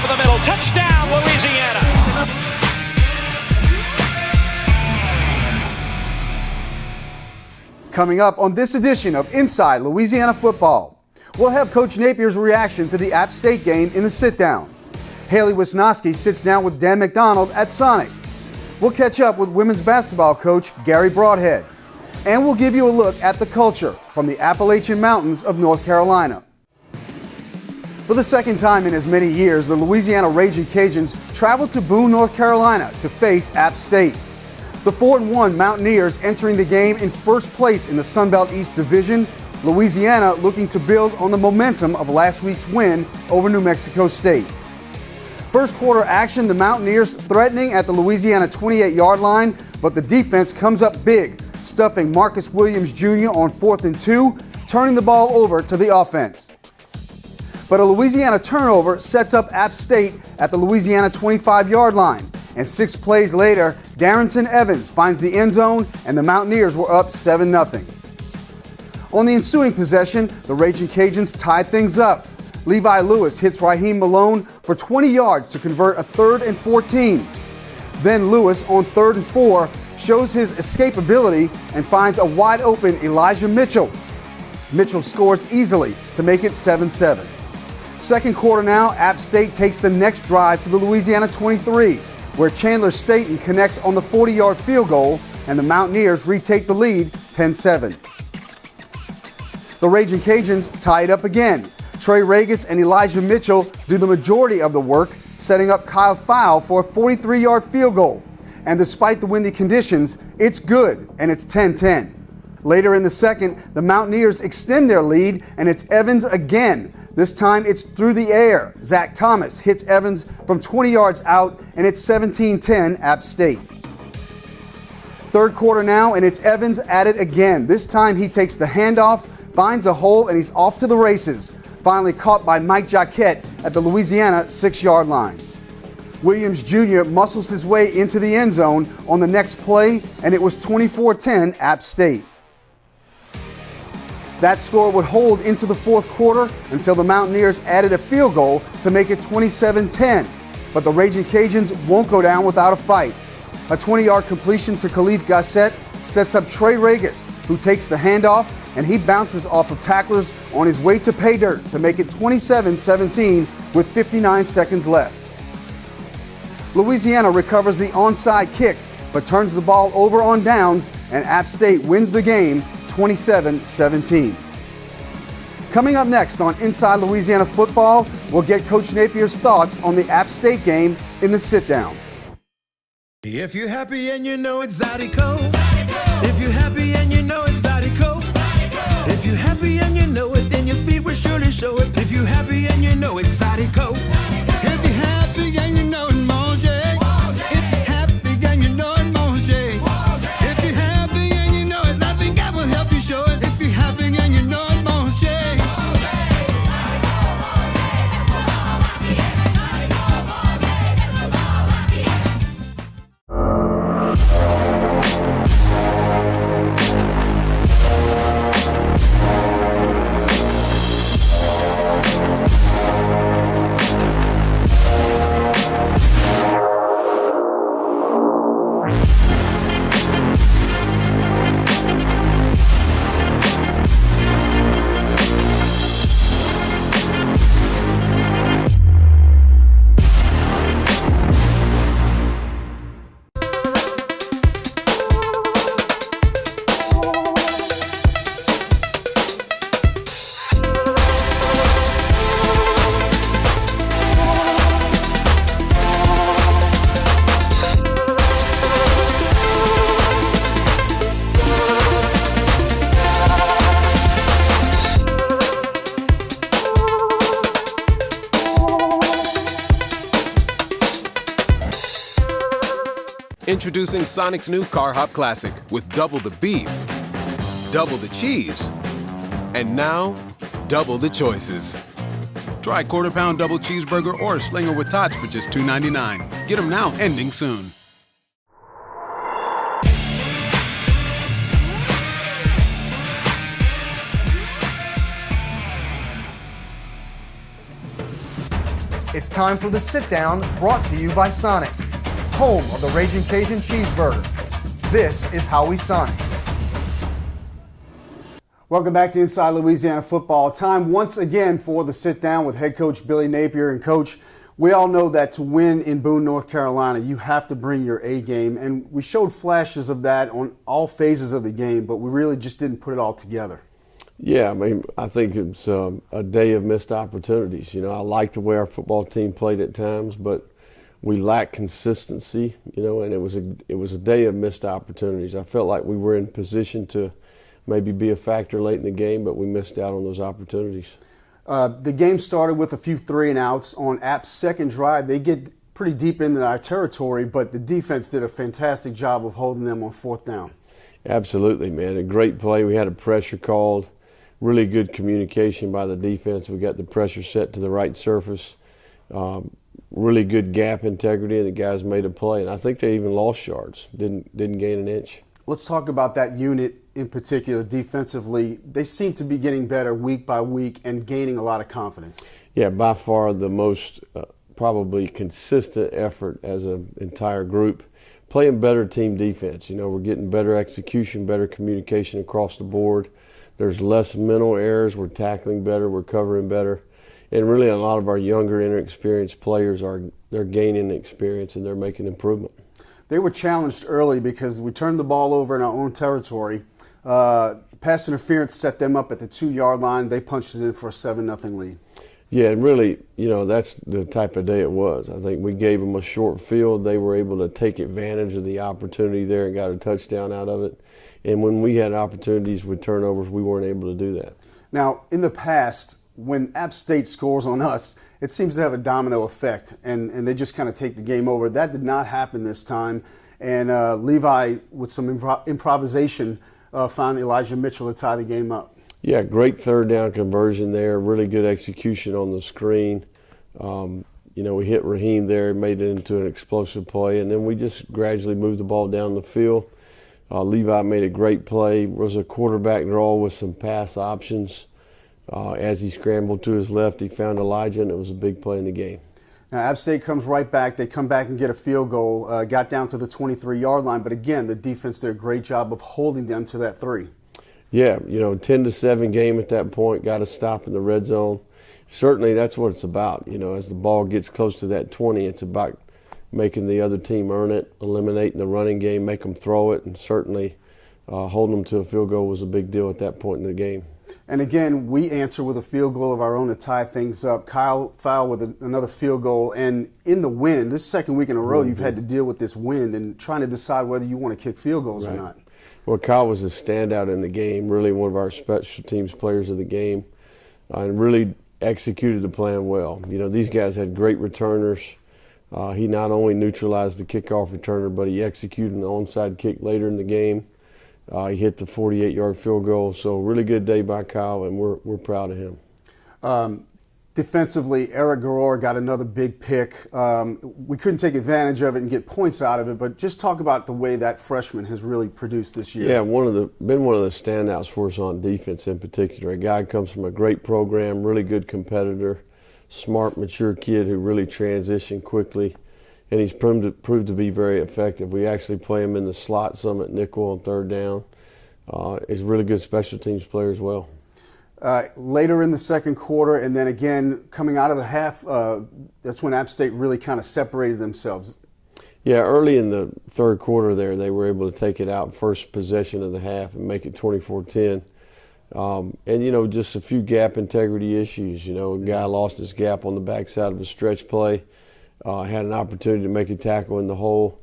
over the middle. Touchdown, Louisiana. Coming up on this edition of Inside Louisiana Football, we'll have Coach Napier's reaction to the App State game in the sit-down. Haley Wisnowski sits down with Dan McDonald at Sonic. We'll catch up with women's basketball coach Gary Broadhead. And we'll give you a look at the culture from the Appalachian Mountains of North Carolina. For the second time in as many years, the Louisiana Ragin Cajuns traveled to Boone, North Carolina to face App State. The 4-1 Mountaineers entering the game in first place in the Sun Belt East Division, Louisiana looking to build on the momentum of last week's win over New Mexico State. First quarter action, the Mountaineers threatening at the Louisiana 28-yard line, but the defense comes up big, stuffing Marcus Williams Jr. on 4th and 2, turning the ball over to the offense. But a Louisiana turnover sets up App State at the Louisiana 25-yard line. And 6 plays later, Darrington Evans finds the end zone and the Mountaineers were up 7-0. On the ensuing possession, the Ragin Cajuns tied things up. Levi Lewis hits Raheem Malone for 20 yards to convert a 3rd and 14. Then Lewis on 3rd and 4 shows his escapability and finds a wide open Elijah Mitchell. Mitchell scores easily to make it 7-7. Second quarter now, App State takes the next drive to the Louisiana 23, where Chandler Staten connects on the 40-yard field goal, and the Mountaineers retake the lead 10-7. The Ragin Cajuns tie it up again. Trey Regis and Elijah Mitchell do the majority of the work, setting up Kyle Fowl for a 43-yard field goal. And despite the windy conditions, it's good, and it's 10-10. Later in the second, the Mountaineers extend their lead, and it's Evans again. This time it's through the air. Zach Thomas hits Evans from 20 yards out, and it's 17-10 App State. Third quarter now, and it's Evans at it again. This time he takes the handoff, finds a hole, and he's off to the races. Finally caught by Mike Jacquette at the Louisiana 6-yard line. Williams Jr. muscles his way into the end zone on the next play, and it was 24-10 App State. That score would hold into the fourth quarter until the Mountaineers added a field goal to make it 27-10. But the Ragin Cajuns won't go down without a fight. A 20-yard completion to Khalif Gassett sets up Trey Regis, who takes the handoff, and he bounces off of tacklers on his way to pay dirt to make it 27-17 with 59 seconds left. Louisiana recovers the onside kick, but turns the ball over on downs, and App State wins the game 27-17. Coming up next on Inside Louisiana Football, we'll get Coach Napier's thoughts on the App State game in the sit-down. If you're happy and you know it's Zydeco. If you're happy and you know it's Zydeco. If you're happy and you know it, then your feet will surely show it. If you're happy and you know it's Zydeco. If you're happy and you know it, mange. If you're happy and you know it, mange. If you're happy and you know it, I think I will help you show it. If you're happy and you know it, mange. Introducing Sonic's new Car Hop Classic with double the beef, double the cheese, and now double the choices. Try quarter-pound double cheeseburger or slinger with tots for just $2.99. Get them now, ending soon. It's time for the Sit Down, brought to you by Sonic, home of the Ragin Cajun cheeseburger. This is how we Sonic. Welcome back to Inside Louisiana Football. Time once again for the Sit Down with head coach Billy Napier. And coach, we all know that to win in Boone, North Carolina, you have to bring your A game. And we showed flashes of that on all phases of the game, but we really just didn't put it all together. Yeah, I mean, I think it's a day of missed opportunities. You know, I like the way our football team played at times, but we lacked consistency, you know, and it was a day of missed opportunities. I felt like we were in position to maybe be a factor late in the game, but we missed out on those opportunities. The game started with a few 3-and-outs. On App's second drive, they get pretty deep into our territory, but the defense did a fantastic job of holding them on fourth down. Absolutely, man. A great play. We had a pressure called. Really good communication by the defense. We got the pressure set to the right surface. Really good gap integrity, and the guys made a play. And I think they even lost yards. Didn't gain an inch. Let's talk about that unit in particular defensively. They seem to be getting better week by week and gaining a lot of confidence. Yeah, by far the most probably consistent effort as an entire group. Playing better team defense. You know, we're getting better execution, better communication across the board. There's less mental errors. We're tackling better. We're covering better. And really a lot of our younger, inexperienced players they're gaining experience and they're making improvement. They were challenged early because we turned the ball over in our own territory. Pass interference set them up at the 2-yard line. They punched it in for a 7-0 lead. Yeah, and really, you know, that's the type of day it was. I think we gave them a short field. They were able to take advantage of the opportunity there and got a touchdown out of it. And when we had opportunities with turnovers, we weren't able to do that. Now, in the past, when App State scores on us, it seems to have a domino effect, and they just kind of take the game over. That did not happen this time, and Levi, with some improvisation, found Elijah Mitchell to tie the game up. Yeah, great third down conversion there, really good execution on the screen. You know, we hit Raheem there, made it into an explosive play, and then we just gradually moved the ball down the field. Levi made a great play. It was a quarterback draw with some pass options. As he scrambled to his left, he found Elijah, and it was a big play in the game. Now, App State comes right back. They come back and get a field goal, got down to the 23-yard line. But again, the defense did a great job of holding them to that 3. Yeah, you know, 10-7 game at that point, got to stop in the red zone. Certainly that's what it's about. You know, as the ball gets close to that 20, it's about making the other team earn it, eliminating the running game, make them throw it, and certainly holding them to a field goal was a big deal at that point in the game. And again, we answer with a field goal of our own to tie things up. Kyle fouled with another field goal. And in the wind, this second week in a row, you've had to deal with this wind and trying to decide whether you want to kick field goals or not. Well, Kyle was a standout in the game, really one of our special teams players of the game, and really executed the plan well. You know, these guys had great returners. He not only neutralized the kickoff returner, but he executed an onside kick later in the game. He hit the 48-yard field goal, so really good day by Kyle, and we're proud of him. Defensively, Eric Garor got another big pick. We couldn't take advantage of it and get points out of it, but just talk about the way that freshman has really produced this year. Yeah, been one of the standouts for us on defense in particular. A guy comes from a great program, really good competitor, smart, mature kid who really transitioned quickly. And he's proved to be very effective. We actually play him in the slot some at nickel on third down. He's a really good special teams player as well. Later in the second quarter, and then again coming out of the half, that's when App State really kind of separated themselves. Yeah, early in the third quarter there, they were able to take it out first possession of the half and make it 24-10. And, you know, just a few gap integrity issues. You know, a guy lost his gap on the backside of a stretch play. Had an opportunity to make a tackle in the hole.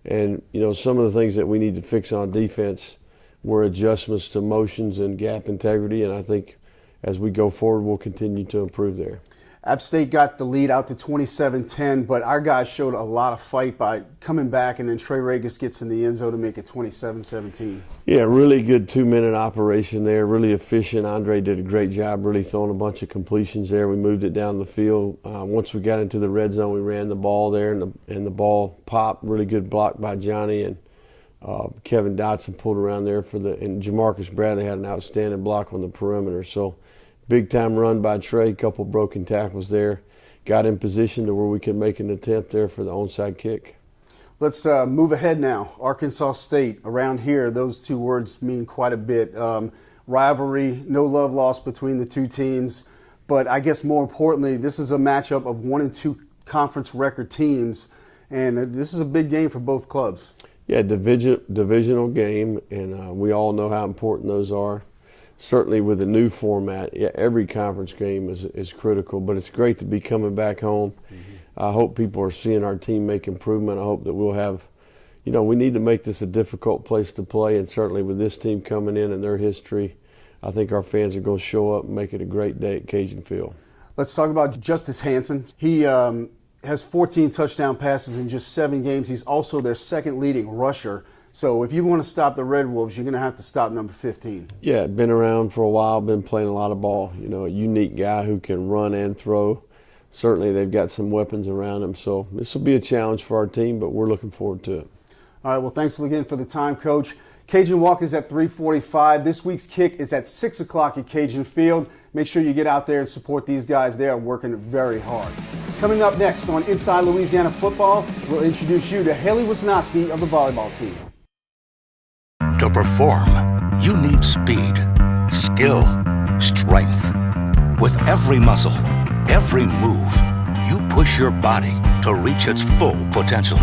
And, you know, some of the things that we need to fix on defense were adjustments to motions and gap integrity, and I think as we go forward, we'll continue to improve there. App State got the lead out to 27-10, but our guys showed a lot of fight by coming back, and then Trey Regis gets in the end zone to make it 27-17. Yeah, really good 2-minute operation there, really efficient. Andre did a great job really throwing a bunch of completions there. We moved it down the field. Once we got into the red zone, we ran the ball there, and the ball popped. Really good block by Johnny, and Kevin Dotson pulled around there and Jamarcus Bradley had an outstanding block on the perimeter. So Big time run by Trey, couple broken tackles there. Got in position to where we could make an attempt there for the onside kick. Let's move ahead now. Arkansas State, around here, those two words mean quite a bit. Rivalry, no love lost between the two teams. But I guess more importantly, this is a matchup of 1 and 2 conference record teams. And this is a big game for both clubs. Yeah, divisional game, and we all know how important those are. Certainly with the new format, yeah, every conference game is critical, but it's great to be coming back home. I hope people are seeing our team make improvement. I hope that we'll have, we need to make this a difficult place to play, and certainly with this team coming in and their history, I think our fans are going to show up and make it a great day at Cajun Field. Let's talk about Justice Hansen. He has 14 touchdown passes in just 7 games. He's also their second leading rusher. So if you want to stop the Red Wolves, you're going to have to stop number 15. Yeah, been around for a while, been playing a lot of ball. A unique guy who can run and throw. Certainly they've got some weapons around him. So this will be a challenge for our team, but we're looking forward to it. All right, well, thanks again for the time, Coach. Cajun Walk is at 3:45. This week's kick is at 6 o'clock at Cajun Field. Make sure you get out there and support these guys. They are working very hard. Coming up next on Inside Louisiana Football, we'll introduce you to Haley Wisnowski of the volleyball team. To perform, you need speed, skill, strength. With every muscle, every move, you push your body to reach its full potential.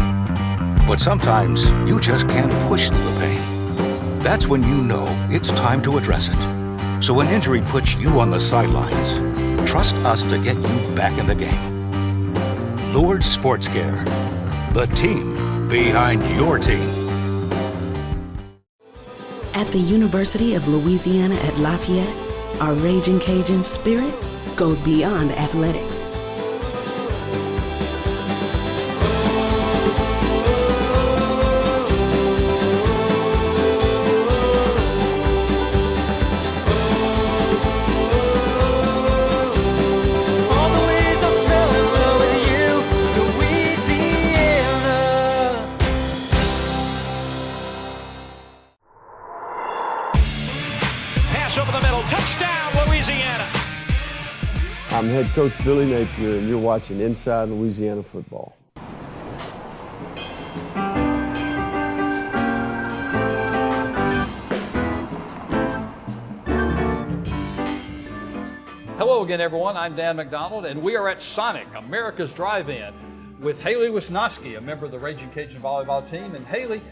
But sometimes you just can't push through the pain. That's when you know it's time to address it. So when injury puts you on the sidelines, trust us to get you back in the game. Lourdes Sports Care, the team behind your team. At the University of Louisiana at Lafayette, our Ragin Cajuns spirit goes beyond athletics. Over the middle, touchdown, Louisiana. I'm head coach Billy Napier, and you're watching Inside Louisiana Football. Hello again, everyone. I'm Dan McDonald, and we are at Sonic, America's Drive-In, with Haley Wisnowski, a member of the Ragin Cajun volleyball team. And Haley,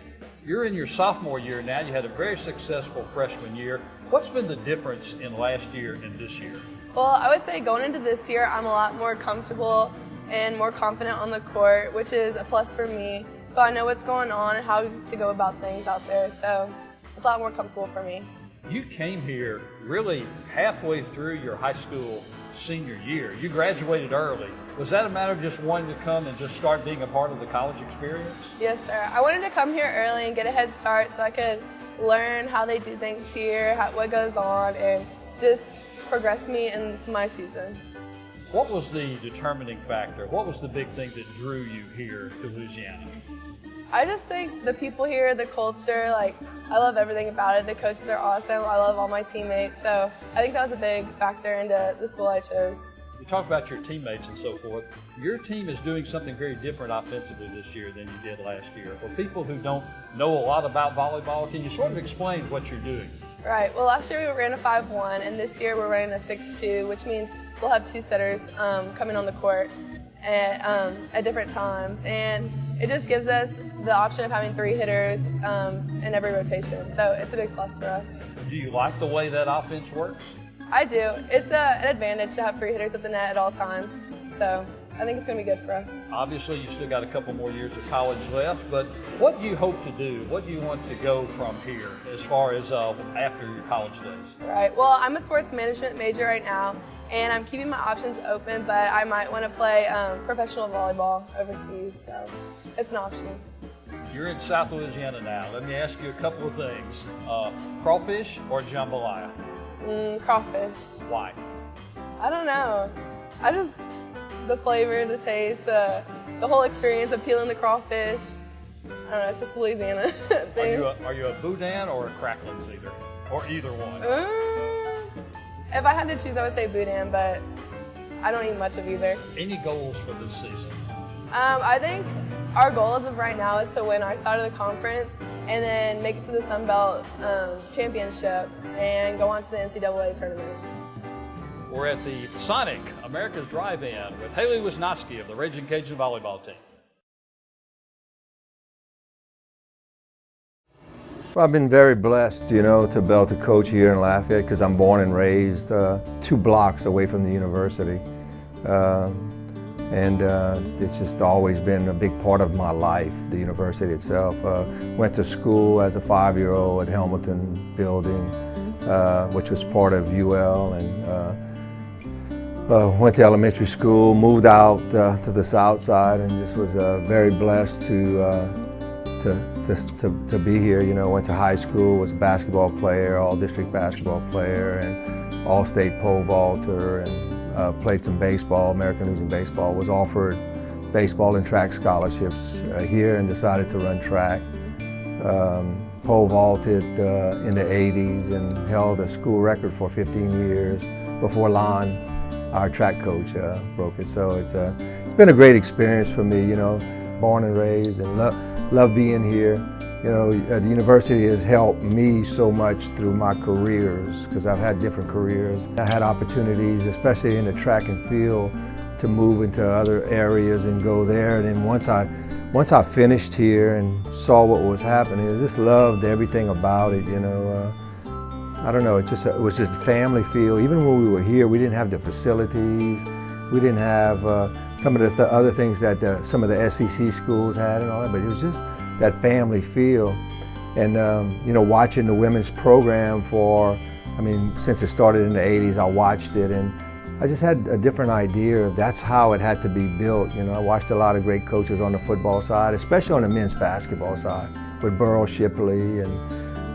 you're in your sophomore year now. You had a very successful freshman year. What's been the difference in last year and this year? Well, I would say going into this year, I'm a lot more comfortable and more confident on the court, which is a plus for me. So I know what's going on and how to go about things out there. So it's a lot more comfortable for me. You came here really halfway through your high school senior year. You graduated early. Was that a matter of just wanting to come and just start being a part of the college experience? Yes, sir. I wanted to come here early and get a head start so I could learn how they do things here, what goes on, and just progress me into my season. What was the determining factor? What was the big thing that drew you here to Louisiana? I just think the people here, the culture, I love everything about it. The coaches are awesome. I love all my teammates. So I think that was a big factor into the school I chose. You talk about your teammates and so forth. Your team is doing something very different offensively this year than you did last year. For people who don't know a lot about volleyball, can you sort of explain what you're doing? Right. Well, last year we ran a 5-1, and this year we're running a 6-2, which means we'll have 2 setters coming on the court at different times. And it just gives us the option of having 3 hitters in every rotation. So it's a big plus for us. Do you like the way that offense works? I do. It's an advantage to have 3 hitters at the net at all times. So I think it's going to be good for us. Obviously, you still got a couple more years of college left, but what do you hope to do? What do you want to go from here as far as after your college days? Right. Well, I'm a sports management major right now, and I'm keeping my options open, but I might want to play professional volleyball overseas, so it's an option. You're in South Louisiana now. Let me ask you a couple of things. Crawfish or jambalaya? Crawfish. Why? I don't know. The flavor, the taste, the whole experience of peeling the crawfish. I don't know, it's just Louisiana thing. Are you a boudin or a cracklin either? Or either one? If I had to choose, I would say boudin, but I don't eat much of either. Any goals for this season? I think our goal as of right now is to win our side of the conference and then make it to the Sun Belt Championship and go on to the NCAA tournament. We're at the Sonic America's Drive-In with Haley Wisnowski of the Ragin Cajun volleyball team. Well, I've been very blessed, to be able to coach here in Lafayette because I'm born and raised 2 blocks away from the university. And it's just always been a big part of my life, the university itself. Went to school as a 5-year-old at Hamilton Building, which was part of UL, and went to elementary school, moved out to the south side, and just was very blessed to be here. Went to high school, was a basketball player, all-district basketball player, and all-state pole vaulter, and played some baseball, American Legion baseball, was offered baseball and track scholarships here and decided to run track. Pole vaulted in the 80s and held a school record for 15 years before Lon, our track coach, broke it. So it's been a great experience for me, born and raised, and love being here. The university has helped me so much through my careers because I've had different careers. I had opportunities, especially in the track and field, to move into other areas and go there. And then once I finished here and saw what was happening, I just loved everything about it. I don't know, it was just a family feel. Even when we were here, we didn't have the facilities. We didn't have some of the other things that some of the SEC schools had and all that, but it was just that family feel. And watching the women's program since it started in the 80s, I watched it, and I just had a different idea of that's how it had to be built. I watched a lot of great coaches on the football side, especially on the men's basketball side, with Burl Shipley, and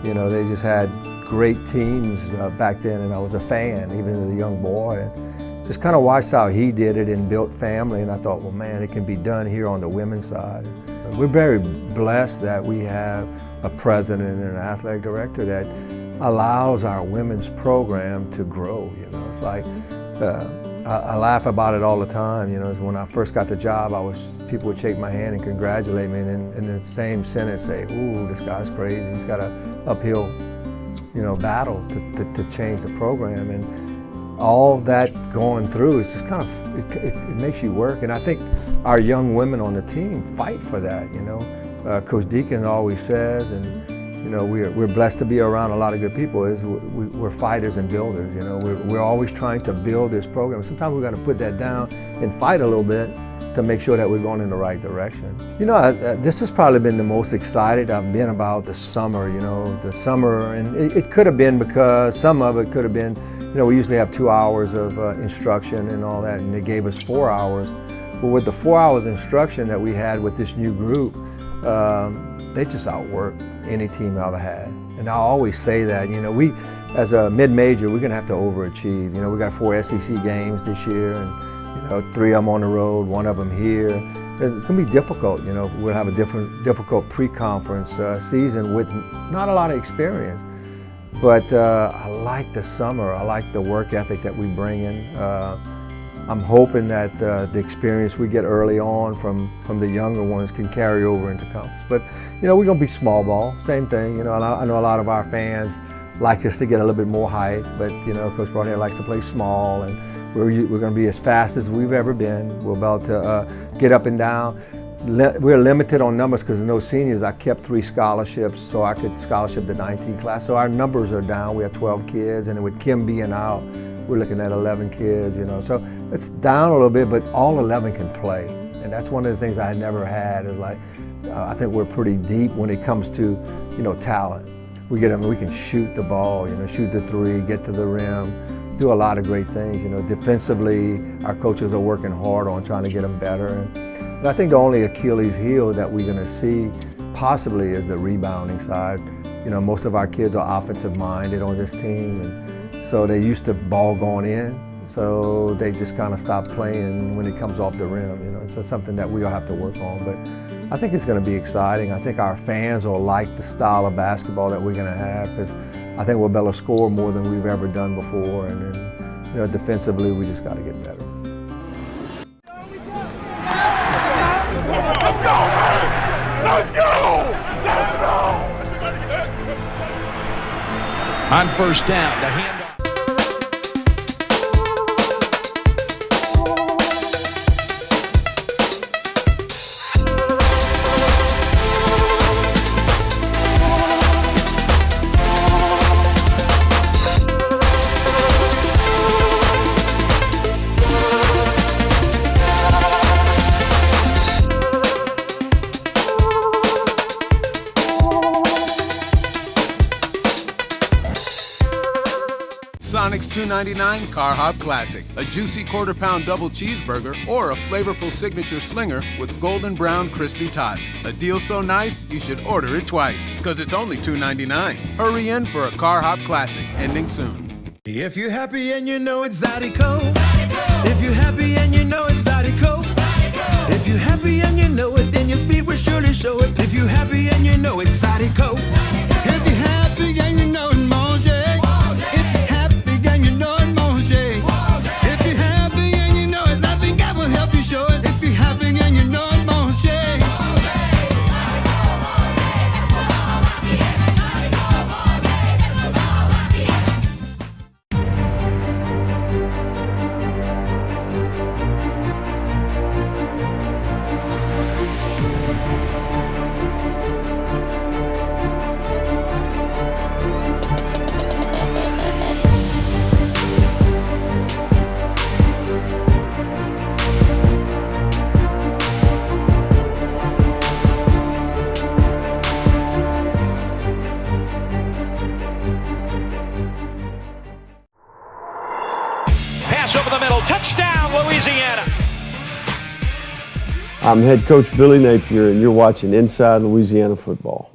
they just had great teams back then, and I was a fan, even as a young boy. And just kind of watched how he did it and built family, and I thought, well, man, it can be done here on the women's side. We're very blessed that we have a president and an athletic director that allows our women's program to grow. It's like, I laugh about it all the time. When I first got the job, people would shake my hand and congratulate me, and in the same sentence say, ooh, this guy's crazy. He's got an uphill, battle to change the program. And all that going through is just kind of, it makes you work. And I think our young women on the team fight for that, Coach Deacon always says, and we're blessed to be around a lot of good people, is we're fighters and builders. We're always trying to build this program. Sometimes we've got to put that down and fight a little bit to make sure that we're going in the right direction. This has probably been the most excited I've been about the summer, the summer, and it could have been because some of it could have been, we usually have 2 hours of instruction and all that, and they gave us 4 hours. But with the 4 hours instruction that we had with this new group, they just outworked any team I've had. And I always say that, we, as a mid-major, we're gonna have to overachieve. We got 4 SEC games this year, and 3 of them on the road, 1 of them here. It's gonna be difficult, we'll have a difficult pre-conference season with not a lot of experience. But I like the summer, I like the work ethic that we bring in. I'm hoping that the experience we get early on from the younger ones can carry over into conference. But we're gonna be small ball, same thing. I know a lot of our fans like us to get a little bit more height, but Coach Barnett likes to play small, and we're gonna be as fast as we've ever been. We're about to get up and down. We're limited on numbers because there's no seniors. I kept 3 scholarships so I could scholarship the 19 class. So our numbers are down. We have 12 kids, and with Kim being out, we're looking at 11 kids, So it's down a little bit, but all 11 can play. And that's one of the things I never had, is like, I think we're pretty deep when it comes to, talent. We can shoot the ball, shoot the 3, get to the rim, do a lot of great things. Defensively, our coaches are working hard on trying to get them better. And I think the only Achilles heel that we're gonna see possibly is the rebounding side. Most of our kids are offensive minded on this team, and so they're used to ball going in, so they just kind of stop playing when it comes off the rim. So something that we'll have to work on. But I think it's gonna be exciting. I think our fans will like the style of basketball that we're gonna have, because I think we'll be able to score more than we've ever done before. And defensively, we just got to get better. Let's go, man! Let's go! Let's go! On first down, the handoff. Sonic's $2.99 Car Hop Classic, a juicy quarter-pound double cheeseburger, or a flavorful signature slinger with golden brown crispy tots. A deal so nice, you should order it twice, because it's only $2.99. Hurry in for a Car Hop Classic, ending soon. If you're happy and you know it's Zydeco. If you're happy and you know it's Zydeco. If you're happy and you know it, then your feet will surely show it. If you're happy and you know it's Zydeco. If you're happy and you know it, mange. If you're happy and you know it, mange. If you're happy and you know it, loving God will help you show it. If you're happy and you know it, mange. Pass over the middle. Touchdown, Louisiana. I'm head coach Billy Napier, and you're watching Inside Louisiana Football.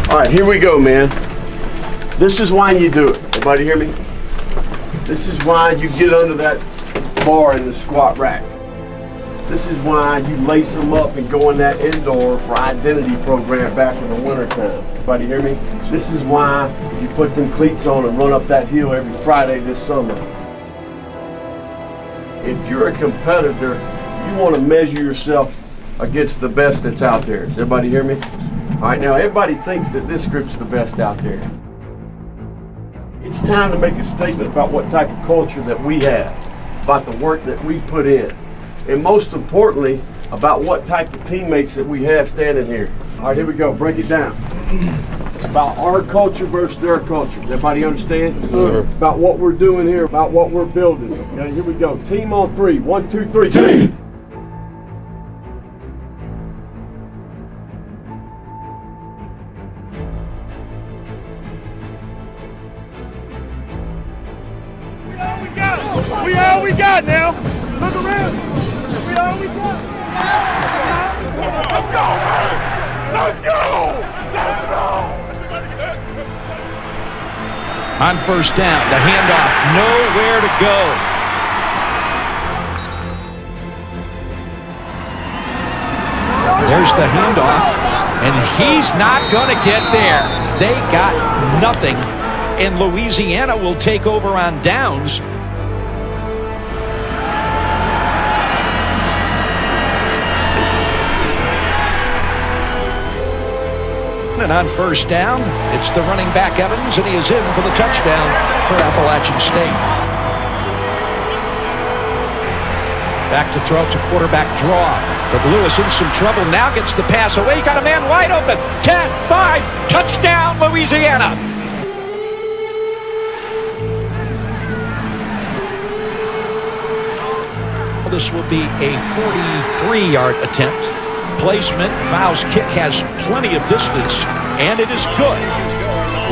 All right, here we go, man. This is why you do it. Everybody hear me? This is why you get under that bar in the squat rack. This is why you lace them up and go in that indoor for identity program back in the wintertime. Everybody hear me? This is why you put them cleats on and run up that hill every Friday this summer. If you're a competitor, you want to measure yourself against the best that's out there. Does everybody hear me? All right, now everybody thinks that this group's the best out there. It's time to make a statement about what type of culture that we have, about the work that we put in, and most importantly, about what type of teammates that we have standing here. All right, here we go, break it down. It's about our culture versus their culture. Does everybody understand? Yes, sir. It's about what we're doing here, about what we're building. Okay, here we go. Team on three. 1, 2, 3. Team! We all we got now. Look around. We all we got. Let's go, man. Let's go. Let's go. On first down, the handoff, nowhere to go. There's the handoff, and he's not going to get there. They got nothing, and Louisiana will take over on downs. And on first down, it's the running back Evans, and he is in for the touchdown for Appalachian State. Back to throw to quarterback draw. But Lewis in some trouble, now gets the pass away. Got a man wide open. 10, 5, touchdown Louisiana. This will be a 43-yard attempt. Placement, Fowles' kick has plenty of distance, and it is good.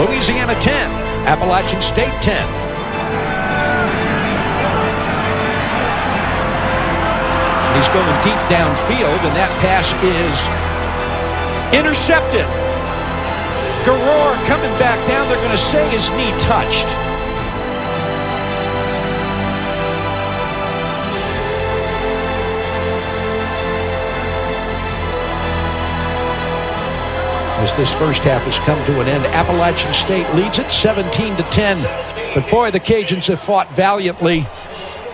Louisiana 10, Appalachian State 10. He's going deep downfield, and that pass is intercepted. Garror coming back down. They're going to say his knee touched. As this first half has come to an end, Appalachian State leads it 17-10. But boy, the Cajuns have fought valiantly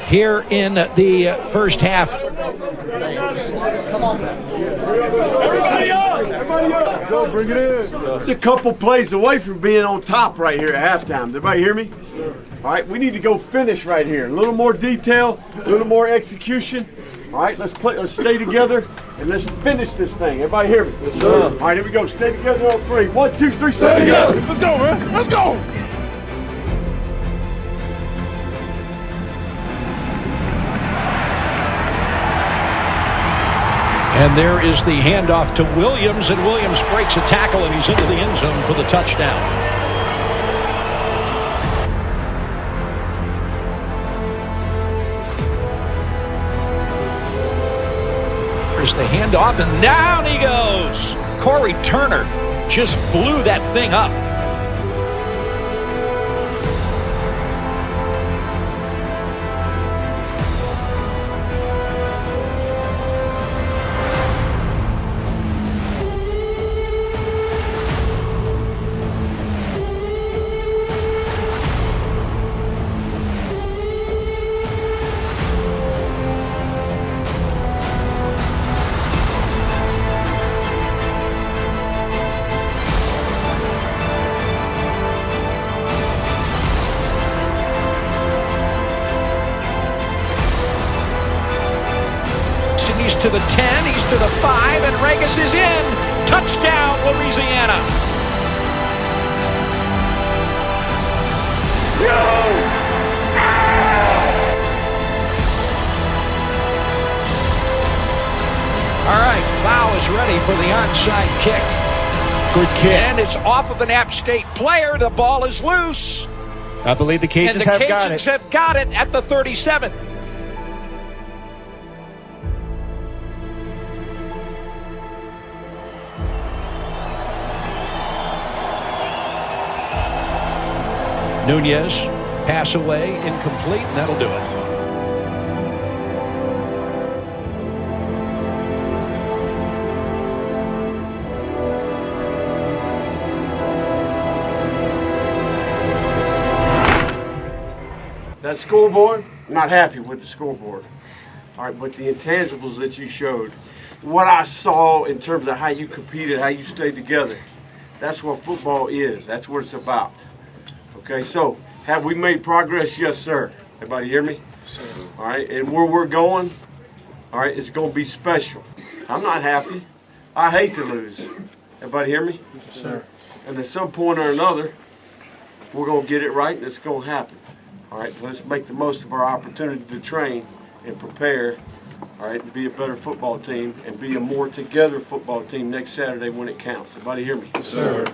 here in the first half. Come on. Everybody up! Everybody up! Let's go, bring it in. It's a couple plays away from being on top right here at halftime. Everybody hear me? Sure. All right, we need to go finish right here. A little more detail, a little more execution. All right, let's stay together, and let's finish this thing. Everybody hear me? Yes, sir. All right, here we go. Stay together on 3. 1, 2, 3, stay together. Let's go, man. Let's go. And there is the handoff to Williams, and Williams breaks a tackle, and he's into the end zone for the touchdown. There's the handoff, and down he goes. Corey Turner just blew that thing up. He's to the 10, he's to the 5, and Regis is in. Touchdown, Louisiana. All right, foul is ready for the onside kick. Good kick. And it's off of an App State player. The ball is loose. I believe the Cajuns have got it. And the Cajuns have got it at the 37. Nunez, pass away, incomplete, and that'll do it. That scoreboard, I'm not happy with the scoreboard. All right, but the intangibles that you showed, what I saw in terms of how you competed, how you stayed together, that's what football is. That's what it's about. Okay, so have we made progress? Yes, sir. Everybody hear me? Yes, sir. All right, and where we're going, all right, it's going to be special. I'm not happy. I hate to lose. Everybody hear me? Yes, sir. And at some point or another, we're going to get it right, and it's going to happen. All right, let's make the most of our opportunity to train and prepare, all right, to be a better football team and be a more together football team next Saturday when it counts. Everybody hear me? Yes, sir.